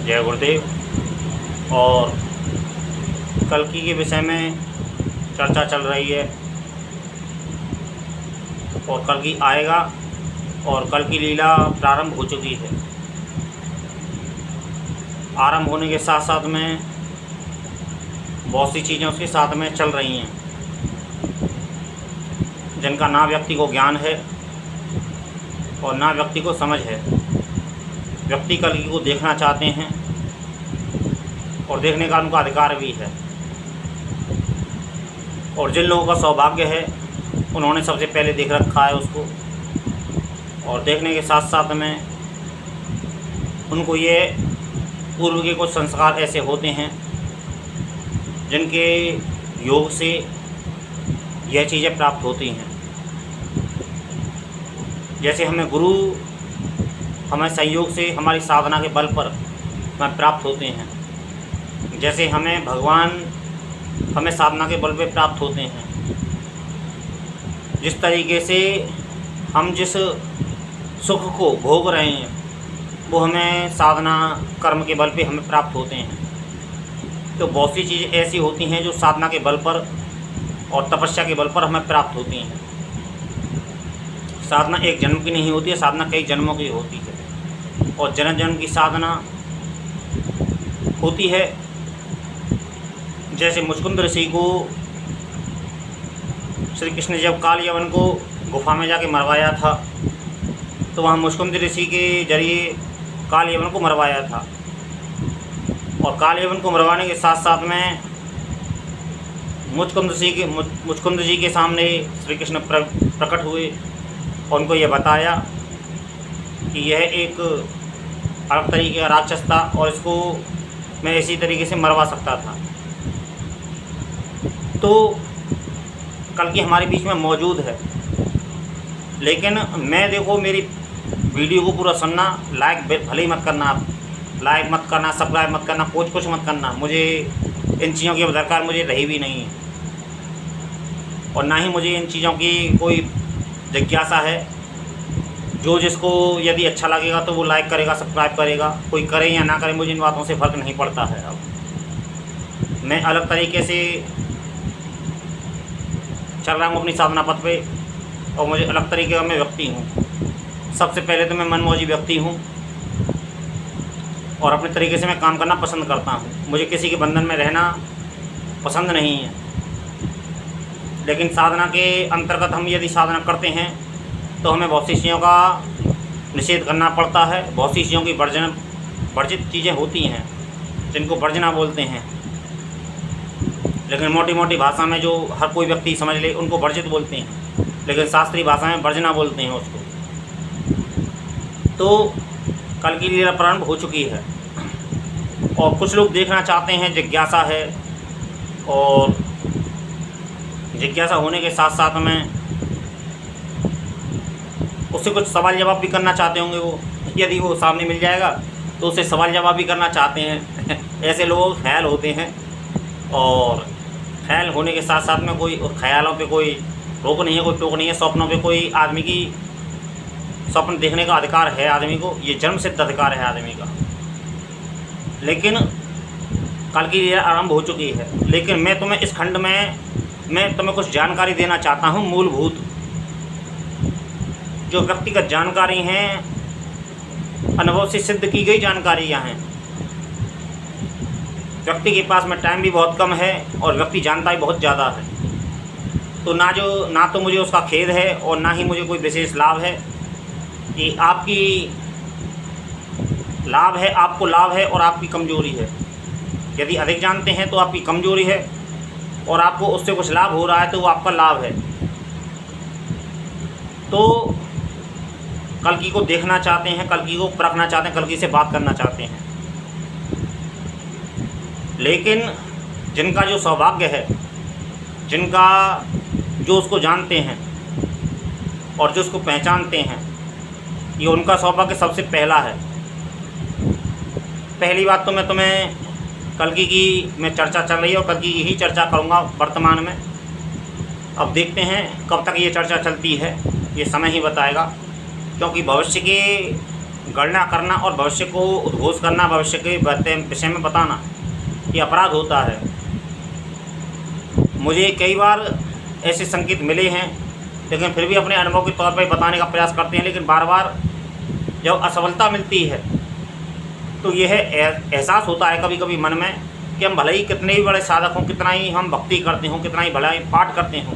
जय गुरुदेव। और कल्कि के विषय में चर्चा चल रही है और कल्कि आएगा और कल की लीला प्रारंभ हो चुकी है। आरंभ होने के साथ साथ में बहुत सी चीज़ें उसके साथ में चल रही हैं जिनका ना व्यक्ति को ज्ञान है और ना व्यक्ति को समझ है। व्यक्ति कल्कि को देखना चाहते हैं और देखने का उनका अधिकार भी है, और जिन लोगों का सौभाग्य है उन्होंने सबसे पहले देख रखा है उसको, और देखने के साथ साथ में उनको ये पूर्व के कुछ संस्कार ऐसे होते हैं जिनके योग से यह चीज़ें प्राप्त होती हैं। जैसे हमें गुरु हमें संयोग से हमारी साधना के बल पर हमें प्राप्त होते हैं, जैसे हमें भगवान हमें साधना के बल पे प्राप्त होते हैं। जिस तरीके से हम जिस सुख को भोग रहे हैं वो हमें साधना कर्म के बल पे हमें प्राप्त होते हैं। तो बहुत सी चीज़ें ऐसी होती हैं जो साधना के बल पर और तपस्या के बल पर हमें प्राप्त होती हैं। साधना एक जन्म की नहीं होती है, साधना कई जन्मों की होती है, और जन्म जन्म की साधना होती है। जैसे मुचकुंद ऋषि को श्री कृष्ण जब काल यवन को गुफा में जाके मरवाया था तो वहाँ मुचकुंद ऋषि के जरिए काल यवन को मरवाया था, और काल यवन को मरवाने के साथ साथ में मुचकुंद जी के सामने श्री कृष्ण प्रकट हुए और उनको ये बताया कि यह एक अलग तरीके का राक्षस था और इसको मैं इसी तरीके से मरवा सकता था। तो कल्कि हमारे बीच में मौजूद है, लेकिन मैं देखो मेरी वीडियो को पूरा सुनना, लाइक भले ही मत करना, आप लाइक मत करना, सब्सक्राइब मत करना, कुछ मत करना। मुझे इन चीज़ों की दरकार मुझे रही भी नहीं है, और ना ही मुझे इन चीज़ों की कोई जिज्ञासा है। जो जिसको यदि अच्छा लगेगा तो वो लाइक करेगा, सब्सक्राइब करेगा, कोई करे या ना करे मुझे इन बातों से फ़र्क नहीं पड़ता है। अब मैं अलग तरीके से चल रहा हूँ अपनी साधना पथ पे, और मुझे अलग तरीके का मैं व्यक्ति हूँ। सबसे पहले तो मैं मनमौजी व्यक्ति हूँ और अपने तरीके से मैं काम करना पसंद करता हूँ। मुझे किसी के बंधन में रहना पसंद नहीं है, लेकिन साधना के अंतर्गत हम यदि साधना करते हैं तो हमें बहुत सी चीज़ों का निषेध करना पड़ता है। बहुत सी चीज़ों की वर्जित चीज़ें होती हैं जिनको वर्जना बोलते हैं, लेकिन मोटी मोटी भाषा में जो हर कोई व्यक्ति समझ ले उनको वर्जित बोलते हैं, लेकिन शास्त्रीय भाषा में वर्जना बोलते हैं उसको। तो कल की लीला प्रारंभ हो चुकी है और कुछ लोग देखना चाहते हैं, जिज्ञासा है, और जिज्ञासा होने के साथ साथ में उससे कुछ सवाल जवाब भी करना चाहते होंगे। वो यदि वो सामने मिल जाएगा तो उससे सवाल जवाब भी करना चाहते हैं। ऐसे लोग ख्याल होते हैं, और ख्याल होने के साथ साथ में कोई ख्यालों पे कोई रोक नहीं है, कोई टोक नहीं है। स्वप्नों पे कोई आदमी की स्वप्न देखने का अधिकार है आदमी को, ये जन्म सिद्ध अधिकार है आदमी का। लेकिन कल की लीला आरंभ हो चुकी है, लेकिन मैं तुम्हें इस खंड में मैं तुम्हें कुछ जानकारी देना चाहता हूँ। मूलभूत जो व्यक्तिगत जानकारी हैं, अनुभव से सिद्ध की गई जानकारियाँ हैं। व्यक्ति के पास में टाइम भी बहुत कम है और व्यक्ति जानता ही बहुत ज़्यादा है। तो ना तो मुझे उसका खेद है और ना ही मुझे कोई विशेष लाभ है कि आपकी लाभ है, आपको लाभ है और आपकी कमजोरी है। यदि अधिक जानते हैं तो आपकी कमजोरी है, और आपको उससे कुछ लाभ हो रहा है तो वो आपका लाभ है। तो कल्कि को देखना चाहते हैं, कल्कि को परखना चाहते हैं, कल्कि से बात करना चाहते हैं, लेकिन जिनका जो सौभाग्य है, जिनका जो उसको जानते हैं और जो उसको पहचानते हैं, ये उनका सौभाग्य सबसे पहला है। पहली बात तो मैं तुम्हें कल्कि की मैं चर्चा चल रही है और कल्कि की ही चर्चा करूँगा वर्तमान में। अब देखते हैं कब तक ये चर्चा चलती है, ये समय ही बताएगा, क्योंकि भविष्य के गणना करना और भविष्य को उद्घोष करना, भविष्य के विषय में बताना, ये अपराध होता है। मुझे कई बार ऐसे संकेत मिले हैं, लेकिन फिर भी अपने अनुभव के तौर पर बताने का प्रयास करते हैं। लेकिन बार बार जब असफलता मिलती है तो यह एहसास होता है कभी कभी मन में कि हम भले ही कितने भी बड़े साधक हों, कितना ही हम भक्ति करते हों, कितना ही भला ही पाठ करते हों,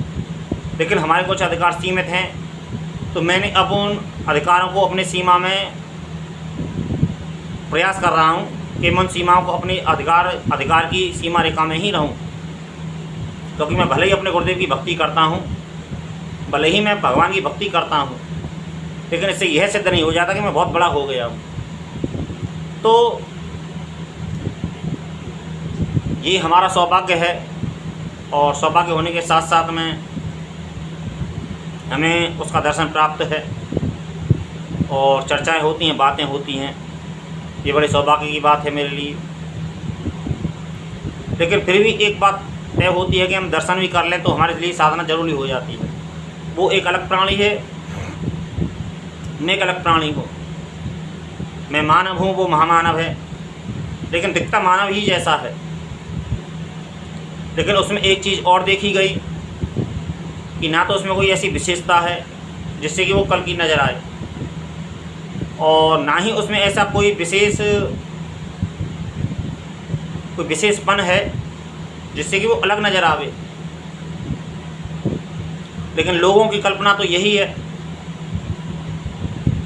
लेकिन हमारे कुछ अधिकार सीमित हैं। तो मैंने अब उन अधिकारों को अपने सीमा में प्रयास कर रहा हूँ कि मैं उन सीमाओं को अपनी अधिकार की सीमा रेखा में ही रहूँ, क्योंकि मैं भले ही अपने गुरुदेव की भक्ति करता हूँ, भले ही मैं भगवान की भक्ति करता हूँ, लेकिन इससे यह सिद्ध नहीं हो जाता कि मैं बहुत बड़ा हो गया हूँ। तो ये हमारा सौभाग्य है, और सौभाग्य होने के साथ साथ में हमें उसका दर्शन प्राप्त है और चर्चाएं होती हैं, बातें होती हैं। ये बड़े सौभाग्य की बात है मेरे लिए। लेकिन फिर भी एक बात तय होती है कि हम दर्शन भी कर लें तो हमारे लिए साधना जरूरी हो जाती है। वो एक अलग प्राणी है, मैं एक अलग प्राणी हूँ। मैं मानव हूँ, वो महामानव है, लेकिन दिखता मानव ही जैसा है। लेकिन उसमें एक चीज़ और देखी गई कि ना तो उसमें कोई ऐसी विशेषता है जिससे कि वो कल की नज़र आए, और ना ही उसमें ऐसा कोई विशेषपन है जिससे कि वो अलग नज़र आवे। लेकिन लोगों की कल्पना तो यही है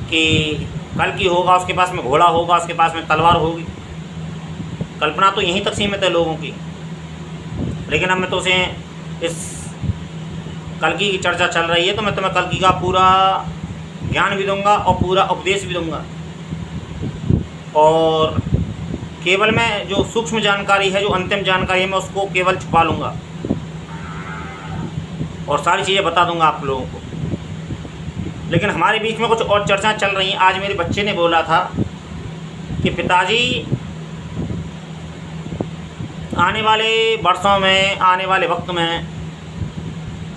कि कल की होगा, उसके पास में घोड़ा होगा, उसके पास में तलवार होगी। कल्पना तो यहीं तक सीमित है लोगों की। लेकिन अब मैं तो उसे इस कल्कि की चर्चा चल रही है तो मैं तुम्हें कल्कि का पूरा ज्ञान भी दूंगा और पूरा उपदेश भी दूंगा, और केवल मैं जो सूक्ष्म जानकारी है, जो अंतिम जानकारी है, मैं उसको केवल छुपा लूँगा और सारी चीज़ें बता दूंगा आप लोगों को। लेकिन हमारे बीच में कुछ और चर्चाएं चल रही हैं। आज मेरे बच्चे ने बोला था कि पिताजी, आने वाले वर्षों में, आने वाले वक्त में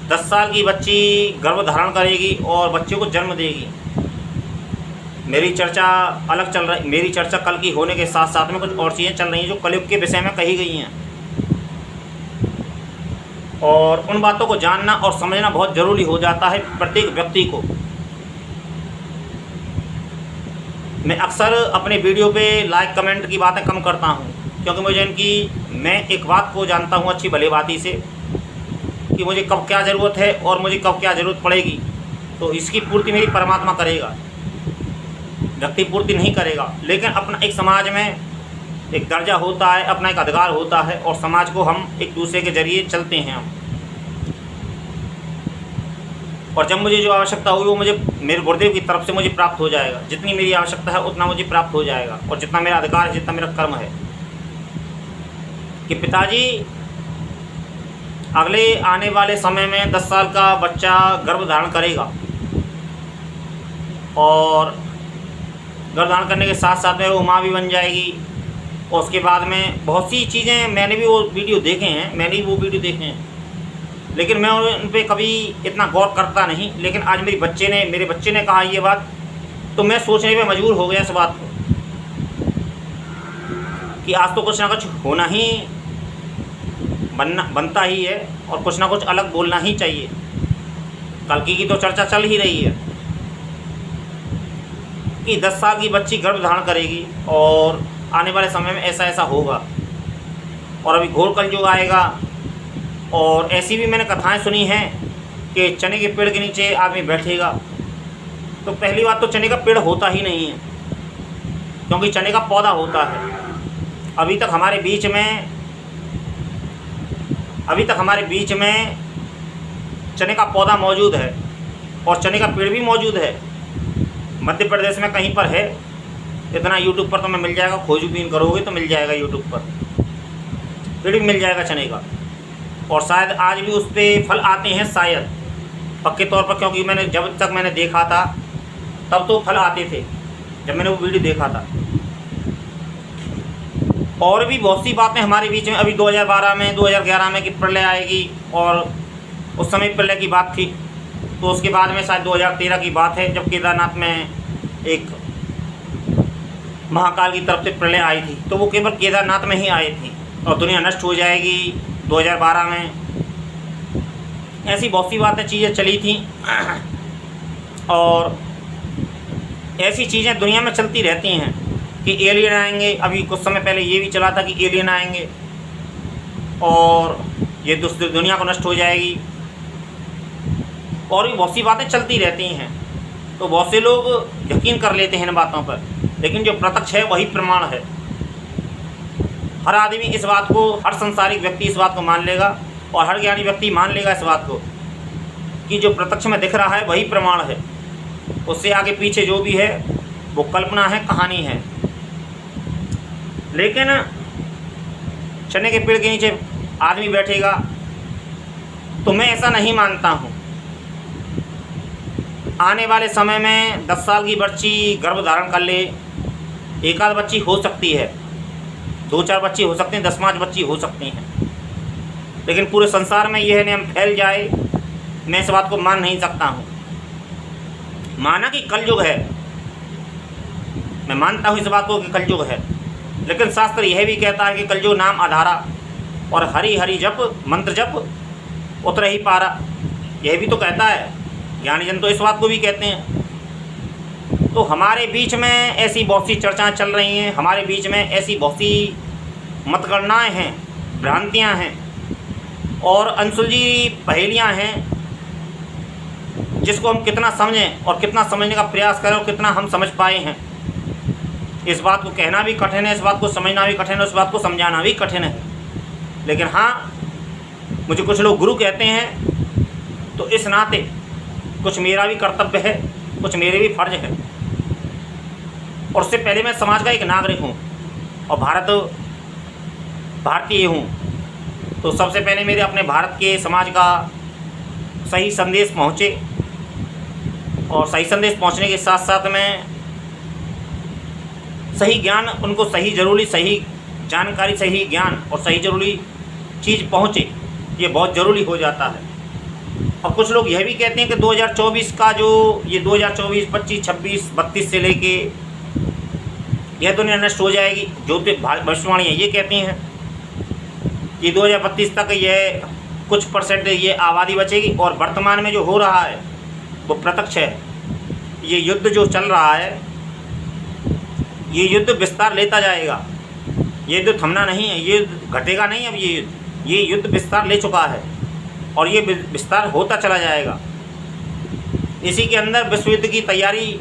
10 साल की बच्ची गर्भ धारण करेगी और बच्चे को जन्म देगी। मेरी चर्चा अलग चल रही, मेरी चर्चा कल की होने के साथ साथ में कुछ और चीज़ें चल रही हैं जो कलयुग के विषय में कही गई हैं, और उन बातों को जानना और समझना बहुत ज़रूरी हो जाता है प्रत्येक व्यक्ति को। मैं अक्सर अपने वीडियो पे लाइक कमेंट की बातें कम करता हूँ, क्योंकि मैं एक बात को जानता हूँ अच्छी भली बाती से कि मुझे कब क्या ज़रूरत है और मुझे कब क्या ज़रूरत पड़ेगी। तो इसकी पूर्ति मेरी परमात्मा करेगा, व्यक्ति पूर्ति नहीं करेगा। लेकिन अपना एक समाज में एक दर्जा होता है, अपना एक अधिकार होता है, और समाज को हम एक दूसरे के जरिए चलते हैं हम। और जब मुझे जो आवश्यकता होगी वो मुझे मेरे गुरुदेव की तरफ से मुझे प्राप्त हो जाएगा। जितनी मेरी आवश्यकता है उतना मुझे प्राप्त हो जाएगा, और जितना मेरा अधिकार है, जितना मेरा कर्म है। कि पिताजी अगले आने वाले समय में 10 साल का बच्चा गर्भ धारण करेगा, और गर्भ धारण करने के साथ साथ में वो माँ भी बन जाएगी। और उसके बाद में बहुत सी चीज़ें, मैंने भी वो वीडियो देखे हैं, लेकिन मैं उन पर कभी इतना गौर करता नहीं। लेकिन आज मेरे बच्चे ने कहा ये बात, तो मैं सोचने पे मजबूर हो गया इस बात को कि आज तो कुछ ना कुछ होना ही बनता ही है, और कुछ ना कुछ अलग बोलना ही चाहिए। कल्कि की तो चर्चा चल ही रही है कि 10 साल की बच्ची गर्भ धारण करेगी और आने वाले समय में ऐसा ऐसा होगा, और अभी घोर कलयुग आएगा। और ऐसी भी मैंने कथाएं सुनी हैं कि चने के पेड़ के नीचे आदमी बैठेगा। तो पहली बात तो चने का पेड़ होता ही नहीं है, क्योंकि चने का पौधा होता है। अभी तक हमारे बीच में चने का पौधा मौजूद है और चने का पेड़ भी मौजूद है। मध्य प्रदेश में कहीं पर है, इतना यूट्यूब पर तुम्हें मिल जाएगा, खोजबीन करोगे तो मिल जाएगा यूट्यूब पर, पेड़ भी मिल जाएगा चने का। और शायद आज भी उस पर फल आते हैं, शायद पक्के तौर पर, क्योंकि जब तक मैंने देखा था तब तो फल आते थे, जब मैंने वो वीडियो देखा था। और भी बहुत सी बातें हमारे बीच में, अभी 2011 में कि प्रलय आएगी, और उस समय प्रलय की बात थी। तो उसके बाद में शायद 2013 की बात है, जब केदारनाथ में एक महाकाल की तरफ से प्रलय आई थी, तो वो केवल केदारनाथ में ही आई थी और दुनिया नष्ट हो जाएगी 2012 में। ऐसी बहुत सी बातें चीज़ें चली थी और ऐसी चीज़ें दुनिया में चलती रहती हैं कि एलियन आएंगे। अभी कुछ समय पहले ये भी चला था कि एलियन आएंगे और ये दुनिया को नष्ट हो जाएगी, और भी बहुत सी बातें चलती रहती हैं। तो बहुत से लोग यकीन कर लेते हैं इन बातों पर, लेकिन जो प्रत्यक्ष है वही प्रमाण है। हर आदमी इस बात को, हर संसारिक व्यक्ति इस बात को मान लेगा और हर ज्ञानी व्यक्ति मान लेगा इस बात को कि जो प्रत्यक्ष में दिख रहा है वही प्रमाण है। उससे आगे पीछे जो भी है वो कल्पना है, कहानी है। लेकिन चने के पेड़ के नीचे आदमी बैठेगा तो मैं ऐसा नहीं मानता हूँ। आने वाले समय में 10 साल की बच्ची गर्भ धारण कर ले, एक आध बच्ची हो सकती है, 2-4 बच्ची हो सकती हैं, 10-5 बच्ची हो सकती हैं, लेकिन पूरे संसार में यह नियम फैल जाए, मैं इस बात को मान नहीं सकता हूँ। माना कि कलयुग है, मैं मानता हूँ इस बात को कि कलयुग है, लेकिन शास्त्र यह भी कहता है कि कलयुग नाम आधारा और हरि हरि जप मंत्र जप उतर ही पारा, यह भी तो कहता है। ज्ञानी जन तो इस बात को भी कहते हैं। तो हमारे बीच में ऐसी बहुत सी चर्चाएं चल रही हैं, हमारे बीच में ऐसी बहुत सी मतगणनाएँ हैं, भ्रांतियाँ हैं और अनसुलझी पहेलियाँ हैं, जिसको हम कितना समझें और कितना समझने का प्रयास करें और कितना हम समझ पाए हैं, इस बात को कहना भी कठिन है, इस बात को समझना भी कठिन है, उस बात को समझाना भी कठिन है। लेकिन हाँ, मुझे कुछ लोग गुरु कहते हैं, तो इस नाते कुछ मेरा भी कर्तव्य है, कुछ मेरे भी फर्ज है। और उससे पहले मैं समाज का एक नागरिक हूँ और भारतीय हूँ, तो सबसे पहले मेरे अपने भारत के समाज का सही संदेश पहुँचे, और सही संदेश पहुँचने के साथ साथ में सही ज्ञान उनको, सही ज़रूरी सही जानकारी, सही ज्ञान और सही ज़रूरी चीज़ पहुँचे, ये बहुत ज़रूरी हो जाता है। और कुछ लोग यह भी कहते हैं कि 2024 का जो ये 2024, 25, 26, 32 से लेके यह दुनिया नष्ट हो जाएगी। ज्योतिष भविष्यवाणियाँ ये कहती हैं कि 2032 तक यह कुछ % ये आबादी बचेगी, और वर्तमान में जो हो रहा है वो प्रत्यक्ष है। ये युद्ध जो चल रहा है, ये युद्ध विस्तार लेता जाएगा, ये युद्ध थमना नहीं है, ये घटेगा नहीं। अब ये युद्ध विस्तार ले चुका है और ये विस्तार होता चला जाएगा। इसी के अंदर विश्व युद्ध की तैयारी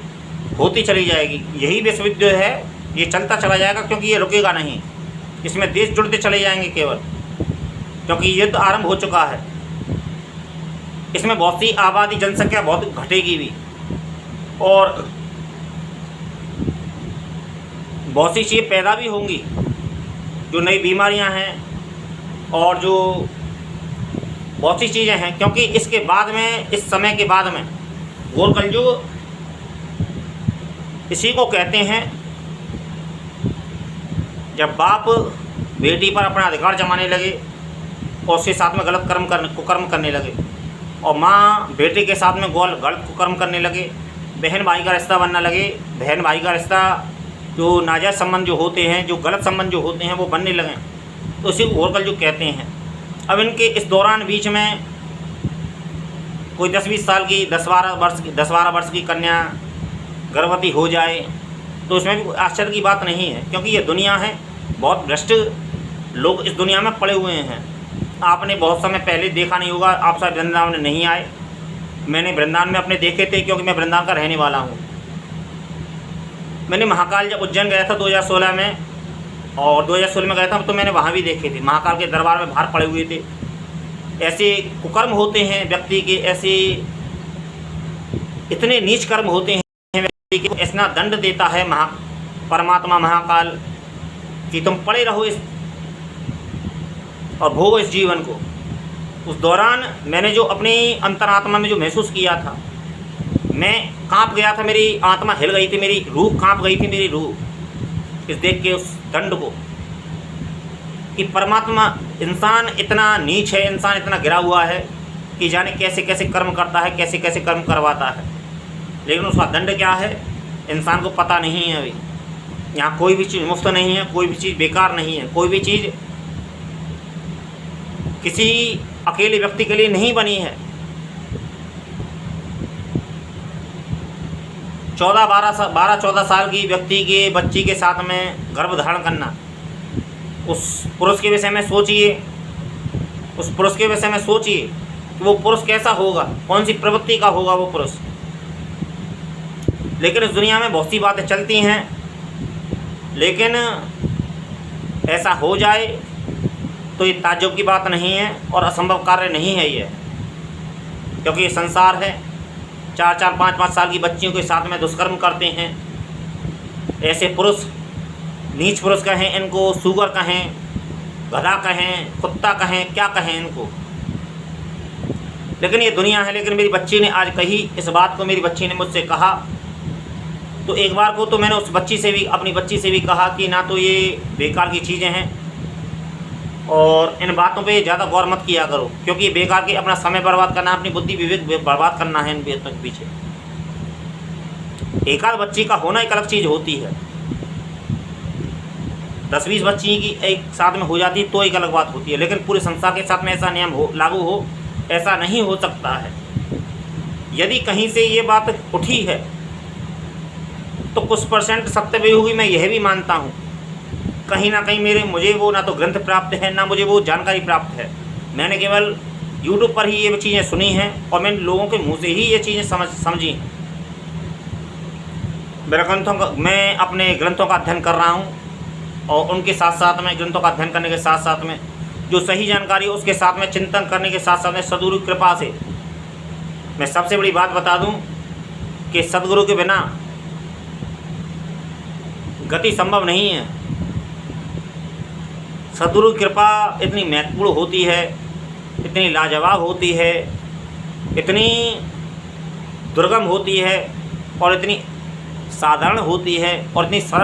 होती चली जाएगी। यही विश्व युद्ध है, ये चलता चला जाएगा, क्योंकि ये रुकेगा नहीं। इसमें देश जुड़ते चले जाएंगे केवल, क्योंकि युद्ध आरंभ हो चुका है। इसमें बहुत सी आबादी, जनसंख्या बहुत घटेगी भी, और बहुत सी चीज़ें पैदा भी होंगी, जो नई बीमारियां हैं और जो बहुत सी चीज़ें हैं। क्योंकि इसके बाद में, इस समय के बाद में घोर कलयुग इसी को कहते हैं जब बाप बेटी पर अपना अधिकार जमाने लगे और उसके साथ में गलत कुकर्म करने लगे, और माँ बेटे के साथ में गलत कुकर्म करने लगे, बहन भाई का रिश्ता बनने लगे, बहन भाई का रिश्ता जो नाजायज़ संबंध जो होते हैं, जो गलत संबंध जो होते हैं वो बनने लगें, तो इसी को घोर कलयुग कहते हैं। अब इनके इस दौरान बीच में कोई 10-20 साल की, 10-12 वर्ष की कन्या गर्भवती हो जाए, तो उसमें भी आश्चर्य की बात नहीं है, क्योंकि ये दुनिया है, बहुत भ्रष्ट लोग इस दुनिया में पड़े हुए हैं। आपने बहुत समय पहले देखा नहीं होगा, आप शायद वृंदावन में नहीं आए, मैंने वृंदावन में अपने देखे थे, क्योंकि मैं वृंदावन का रहने वाला हूँ। मैंने महाकाल जब उज्जैन गया था 2016 में, और 2016 में गया था तो मैंने वहाँ भी देखे थे, महाकाल के दरबार में बाहर पड़े हुए थे। ऐसे कुकर्म होते हैं व्यक्ति के, ऐसे इतने नीच कर्म होते हैं व्यक्ति के, ऐसा दंड देता है परमात्मा महाकाल कि तुम पड़े रहो इस और भोगो इस जीवन को। उस दौरान मैंने जो अपनी अंतरात्मा में जो महसूस किया था, मैं कांप गया था, मेरी आत्मा हिल गई थी, मेरी रूह कांप गई थी, मेरी रूह इस देख के उस दंड को, कि परमात्मा, इंसान इतना नीच है, इंसान इतना गिरा हुआ है कि जाने कैसे कैसे कर्म करता है, कैसे कैसे कर्म करवाता है, लेकिन उसका दंड क्या है इंसान को पता नहीं है अभी। यहाँ कोई भी चीज़ मुफ्त नहीं है, कोई भी चीज़ बेकार नहीं है, कोई भी चीज़ किसी अकेले व्यक्ति के लिए नहीं बनी है। 12-14 साल की व्यक्ति के बच्ची के साथ में गर्भ धारण करना, उस पुरुष के विषय में सोचिए, उस पुरुष के विषय में सोचिए कि वो पुरुष कैसा होगा, कौन सी प्रवृत्ति का होगा वो पुरुष। लेकिन इस दुनिया में बहुत सी बातें चलती हैं, लेकिन ऐसा हो जाए तो ये ताज्जुब की बात नहीं है और असंभव कार्य नहीं है ये, क्योंकि ये संसार है। 4-4, 5-5 साल की बच्चियों के साथ में दुष्कर्म करते हैं। ऐसे पुरुष, नीच पुरुष कहें इनको, सुगर कहें, गधा कहें, कुत्ता कहें, क्या कहें इनको, लेकिन ये दुनिया है। लेकिन मेरी बच्ची ने आज कही इस बात को, मेरी बच्ची ने मुझसे कहा, तो एक बार को तो मैंने उस बच्ची से भी, अपनी बच्ची से भी कहा कि ना तो ये बेकार की चीज़ें हैं और इन बातों पे ज़्यादा गौर मत किया करो, क्योंकि बेकार के अपना समय बर्बाद करना, अपनी बुद्धि विवेक बर्बाद करना है इन बातों के पीछे। एक आध बच्ची का होना एक अलग चीज़ होती है, 10-20 बच्ची की एक साथ में हो जाती है तो एक अलग बात होती है, लेकिन पूरे संसार के साथ में ऐसा नियम हो लागू हो, ऐसा नहीं हो सकता है। यदि कहीं से ये बात उठी है तो कुछ % सत्य भी होगी, मैं यह भी मानता हूँ। कहीं ना कहीं मुझे वो ना तो ग्रंथ प्राप्त है, ना मुझे वो जानकारी प्राप्त है। मैंने केवल YouTube पर ही ये चीज़ें सुनी हैं और मैंने लोगों के मुंह से ही ये चीज़ें समझी हैं। मैं अपने ग्रंथों का अध्ययन कर रहा हूँ और उनके साथ साथ में, ग्रंथों का अध्ययन करने के साथ साथ में जो सही जानकारी है उसके साथ में चिंतन करने के साथ साथ में सद्गुरु की कृपा से, मैं सबसे बड़ी बात बता दूं कि सद्गुरु के बिना गति संभव नहीं है। सद्गुरु की कृपा इतनी महत्वपूर्ण होती है, इतनी लाजवाब होती है, इतनी दुर्गम होती है और इतनी साधारण होती है और इतनी सरल